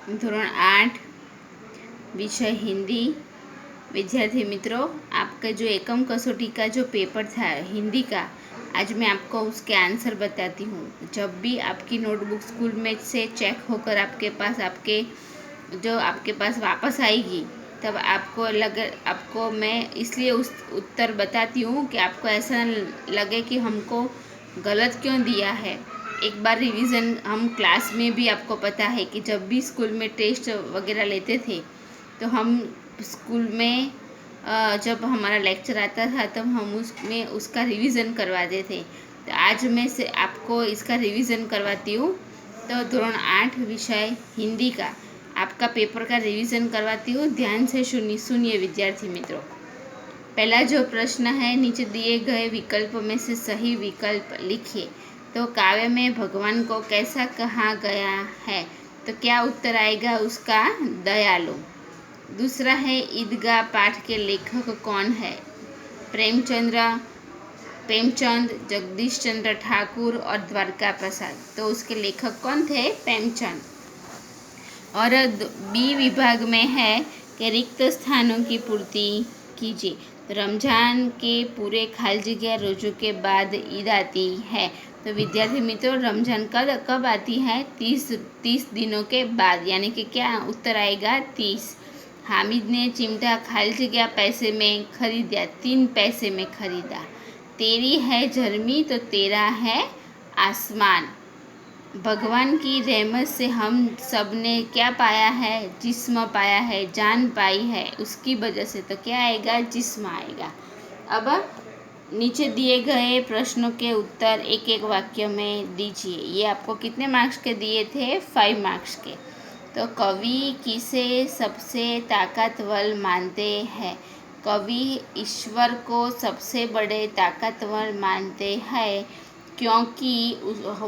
ધોરણ 8 विषय हिंदी। विद्यार्थी मित्रों, आपका जो एकम कसौटी का जो पेपर था हिंदी का, आज मैं आपको उसके आंसर बताती हूँ। जब भी आपकी नोटबुक स्कूल में से चेक होकर आपके पास वापस आएगी, तब आपको मैं इसलिए उस उत्तर बताती हूँ कि आपको ऐसा लगे कि हमको गलत क्यों दिया है। एक बार रिवीजन, हम क्लास में भी आपको पता है कि जब भी स्कूल में टेस्ट वगैरह लेते थे तो हम स्कूल में जब हमारा लेक्चर आता था तब हम उसमें उसका रिवीजन करवाते थे। तो आज मैं से आपको इसका रिवीजन करवाती हूँ। तो धोरण 8 विषय हिंदी का आपका पेपर का रिवीजन करवाती हूँ। ध्यान से सुनिए विद्यार्थी मित्रों। पहला जो प्रश्न है, नीचे दिए गए विकल्प में से सही विकल्प लिखिए। तो काव्य में भगवान को कैसा कहा गया है? तो क्या उत्तर आएगा उसका? दयालु। दूसरा है, ईदगाह पाठ के लेखक कौन है? प्रेमचंद, जगदीश चंद्र ठाकुर और द्वारका प्रसाद। तो उसके लेखक कौन थे? प्रेमचंद। और बी विभाग में है कि रिक्त स्थानों की पूर्ति कीजिए। रमजान के पूरे खाली जगह रोजों के बाद ईद आती है। तो विद्यार्थी मित्रों, रमजान कब आती है? 30 दिनों के बाद, यानी कि क्या उत्तर आएगा? 30। हामिद ने चिमटा खाली जगह पैसे में खरीदा, 3 पैसे में खरीदा। तेरी है झरमी तो तेरा है आसमान। भगवान की रहमत से हम सब ने क्या पाया है? जिस्म पाया है, जान पाई है उसकी वजह से। तो क्या आएगा? जिस्म आएगा। अब नीचे दिए गए प्रश्नों के उत्तर एक एक वाक्य में दीजिए। ये आपको कितने मार्क्स के दिए थे? 5 मार्क्स के। तो कवि किसे सबसे ताकतवर मानते हैं? कवि ईश्वर को सबसे बड़े ताकतवर मानते हैं क्योंकि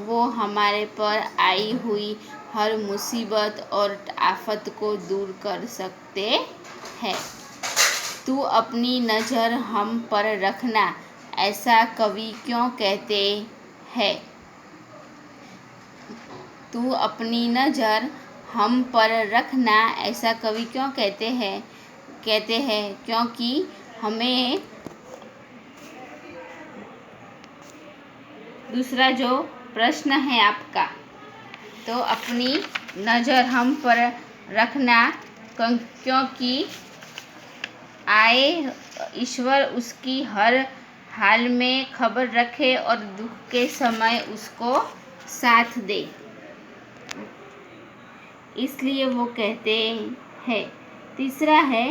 वो हमारे पर आई हुई हर मुसीबत और आफत को दूर कर सकते हैं। तू अपनी नज़र हम पर रखना, ऐसा कवि क्यों कहते हैं? तू अपनी नज़र हम पर रखना, ऐसा कवि क्यों कहते हैं? क्योंकि हमें। दूसरा जो प्रश्न है आपका, तो अपनी नज़र हम पर रखना क्योंकि आए ईश्वर उसकी हर हाल में खबर रखे और दुख के समय उसको साथ दे, इसलिए वो कहते हैं। तीसरा है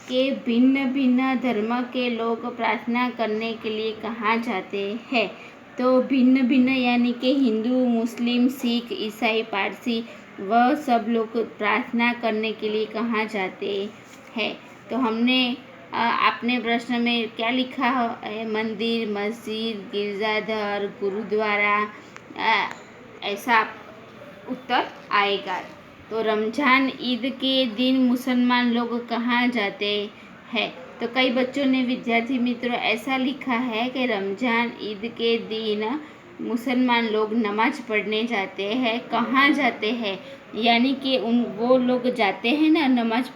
कि भिन्न भिन्न धर्म के लोग प्रार्थना करने के लिए कहाँ जाते हैं? तो भिन्न भिन्न यानी कि हिंदू, मुस्लिम, सिख, ईसाई, पारसी, वह सब लोग प्रार्थना करने के लिए कहाँ जाते हैं? तो हमने आपने प्रश्न में क्या लिखा है? मंदिर, मस्जिद, गिरजाघर, गुरुद्वारा, ऐसा उत्तर आएगा। तो रमजान ईद के दिन मुसलमान लोग कहाँ जाते हैं? तो कई बच्चों ने, विद्यार्थी मित्रों, ऐसा लिखा है कि रमजान ईद के दिन मुसलमान लोग नमाज पढ़ने जाते हैं। कहाँ जाते हैं? यानी कि वो लोग जाते हैं ना नमाज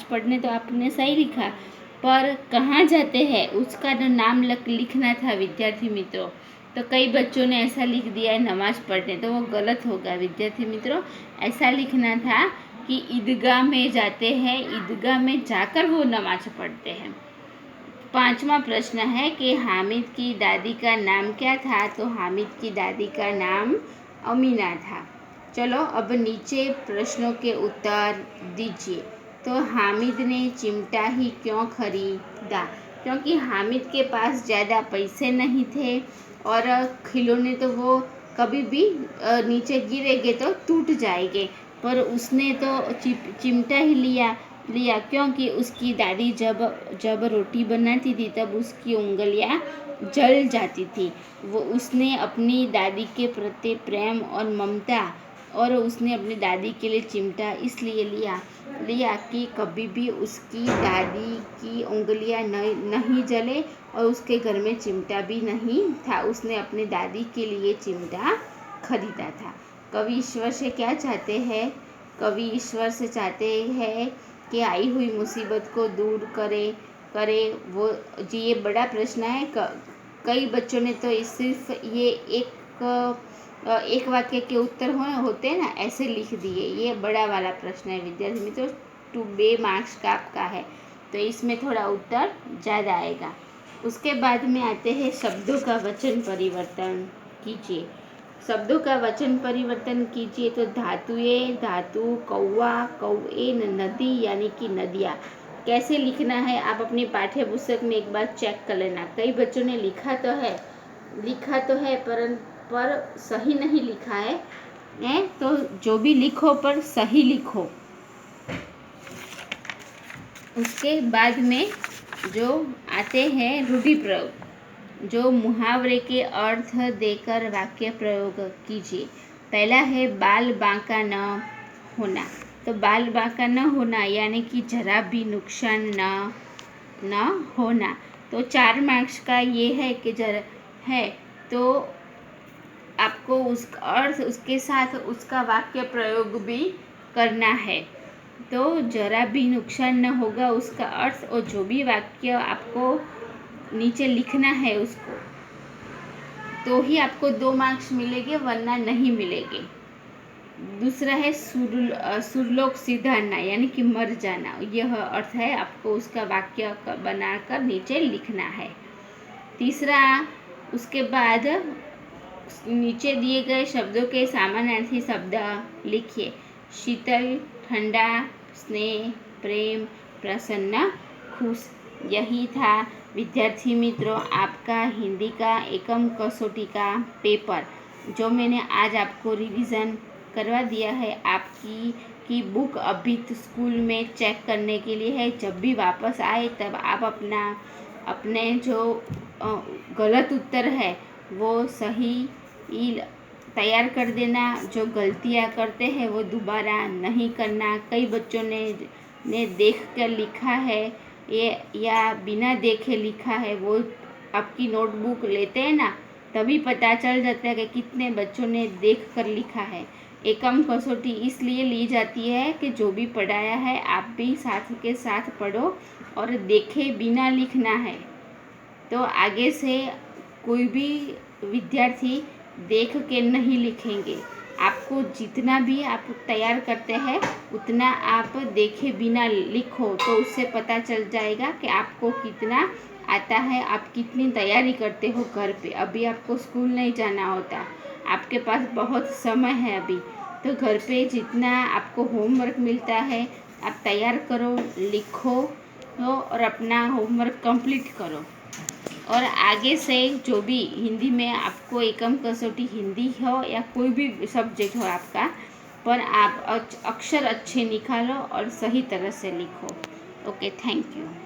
पढ़ने। तो आपने सही लिखा, पर कहाँ जाते हैं उसका नाम लिखना था विद्यार्थी मित्रों। तो कई बच्चों ने ऐसा लिख दिया है नमाज पढ़ने, तो वो गलत होगा विद्यार्थी मित्रों। ऐसा लिखना था कि ईदगाह में जाते हैं, ईदगाह में जाकर वो नमाज पढ़ते हैं। 5वां प्रश्न है कि हामिद की दादी का नाम क्या था? तो हामिद की दादी का नाम अमीना था। चलो अब नीचे प्रश्नों के उत्तर दीजिए। तो हामिद ने चिमटा ही क्यों खरीदा? क्योंकि हामिद के पास ज़्यादा पैसे नहीं थे और खिलौने तो वो कभी भी नीचे गिरेंगे तो टूट जाएंगे, पर उसने तो चिमटा ही लिया क्योंकि उसकी दादी जब रोटी बनाती थी तब उसकी उंगलियां जल जाती थी। वो उसने अपनी दादी के प्रति प्रेम और ममता, और उसने अपनी दादी के लिए चिमटा इसलिए लिया कि कभी भी उसकी दादी की उंगलियां नहीं जले और उसके घर में चिमटा भी नहीं था। उसने अपनी दादी के लिए चिमटा खरीदा था। कवि ईश्वर से क्या चाहते हैं? कवि ईश्वर से चाहते हैं कि आई हुई मुसीबत को दूर करे वो जी। ये बड़ा प्रश्न है। कई बच्चों ने तो सिर्फ ये एक वाक्य के उत्तर होते हैं ना, ऐसे लिख दिए। ये बड़ा वाला प्रश्न है विद्यार्थी मित्रों, 2 मार्क्स का आपका है, तो इसमें थोड़ा उत्तर ज़्यादा आएगा। उसके बाद में आते हैं शब्दों का वचन परिवर्तन कीजिए। शब्दों का वचन परिवर्तन कीजिए तो धातुए, धातु, कौवा, कौए, नदी यानी कि नदियाँ। कैसे लिखना है आप अपनी पाठ्य पुस्तक में एक बार चेक कर लेना। कई बच्चों ने लिखा तो है पर सही नहीं लिखा है, तो जो भी लिखो पर सही लिखो। उसके बाद में जो आते हैं रूढ़िप्रयोग, जो मुहावरे के अर्थ देकर वाक्य प्रयोग कीजिए। पहला है बाल बांका न होना। तो बाल बांका न होना यानी कि जरा भी नुकसान न होना। तो 4 मार्क्स का ये है कि जरा है तो आपको उस अर्थ उसके साथ उसका वाक्य प्रयोग भी करना है। तो जरा भी नुकसान न होगा उसका अर्थ, और जो भी वाक्य आपको नीचे लिखना है उसको, तो ही आपको 2 मार्क्स मिलेंगे, वरना नहीं मिलेंगे। दूसरा है सुरलोक सिधारना यानी कि मर जाना। यह अर्थ है, आपको उसका वाक्य बनाकर नीचे लिखना है। तीसरा, उसके बाद नीचे दिए गए शब्दों के समानार्थी शब्द लिखिए। शीतल, ठंडा, स्नेह, प्रेम, प्रसन्न, खुश। यही था विद्यार्थी मित्रों आपका हिंदी का एकम कसौटी का पेपर, जो मैंने आज आपको रिवीजन करवा दिया है। आपकी बुक अभी स्कूल में चेक करने के लिए है। जब भी वापस आए तब आप अपने जो गलत उत्तर है वो सही तैयार कर देना। जो गलतियाँ करते हैं वो दोबारा नहीं करना। कई बच्चों ने देख कर लिखा है या बिना देखे लिखा है। वो आपकी नोटबुक लेते हैं ना, तभी पता चल जाता है कि कितने बच्चों ने देख कर लिखा है। एकम कसौटी इसलिए ली जाती है कि जो भी पढ़ाया है आप भी साथ के साथ पढ़ो और देखे बिना लिखना है। तो आगे से कोई भी विद्यार्थी देख के नहीं लिखेंगे। आपको जितना भी आप तैयार करते हैं उतना आप देखे बिना लिखो, तो उससे पता चल जाएगा कि आपको कितना आता है, आप कितनी तैयारी करते हो घर पे। अभी आपको स्कूल नहीं जाना होता, आपके पास बहुत समय है अभी, तो घर पे जितना आपको होमवर्क मिलता है आप तैयार करो, लिखो और अपना होमवर्क कंप्लीट करो। और आगे से जो भी हिंदी में आपको एकम कसौटी हिंदी हो या कोई भी सब्जेक्ट हो आपका, पर आप अक्षर अच्छे निकालो और सही तरह से लिखो। Okay, thank you.